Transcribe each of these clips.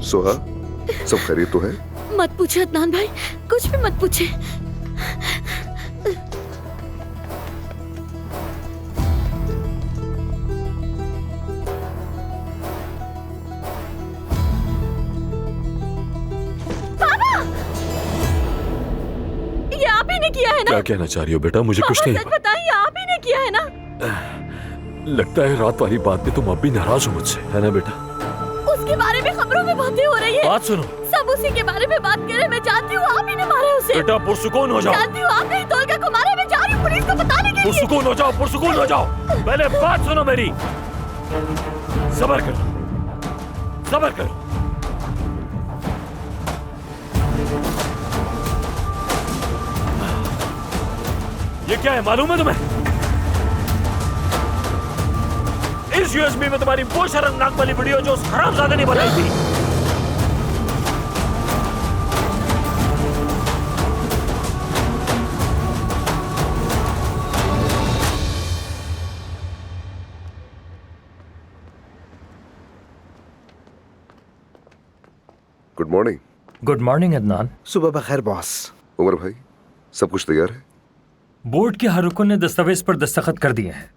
सोहा, सब खैरियत तो है? मत पूछे अदनान भाई, कुछ भी मत पूछे। पापा, ये आप ही ने किया है ना? क्या कहना चाह रही हो बेटा? मुझे कुछ नहीं। सच बताइए, आप ही ने किया है ना? लगता है रात वाली बात पे तुम अब भी नाराज हो मुझसे, है ना बेटा? उसके बारे में खबरों में बातें हो रही है। बात सुनो। सब उसी के बारे में बात करें। मैं जानती हूँ आप ही ने मारा उसे। बेटा पुरसुकून हो जाओ। जानती हूँ आप नहीं तोलगा को मारा। मैं जा रही हूँ पुलिस को बताने के लिए। पुरसुकून हो जाओ, पुरसुकून हो जाओ। पहले बात सुनो मेरी। सब्र करो, सब्र करो। ये क्या है मालूम है तुम्हें? इस यूएसबी में तुम्हारी वो शर्मनाक वाली वीडियो जो उस हरामजादे ने बनाई थी। Good morning. Good morning Adnan. सुबह बखैर बॉस। उमर भाई, सब कुछ तैयार है? बोर्ड के हर रुकन ने दस्तावेज पर दस्तखत कर दिए हैं।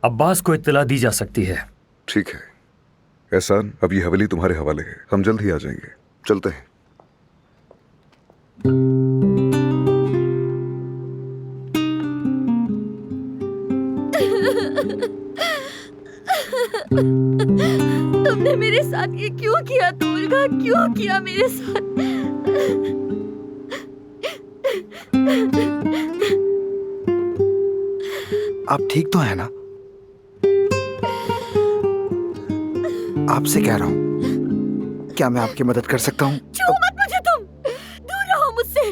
अब्बास को इत्तला दी जा सकती है। ठीक है एहसान, अब ये हवेली तुम्हारे हवाले है। हम जल्द ही आ जाएंगे। चलते हैं। तुमने मेरे साथ ये क्यों किया तोलगा? क्यों किया मेरे साथ? आप ठीक तो है ना? आपसे कह रहा हूँ, क्या मैं आपकी मदद कर सकता हूँ? छू मत मुझे तुम, दूर रहो मुझसे।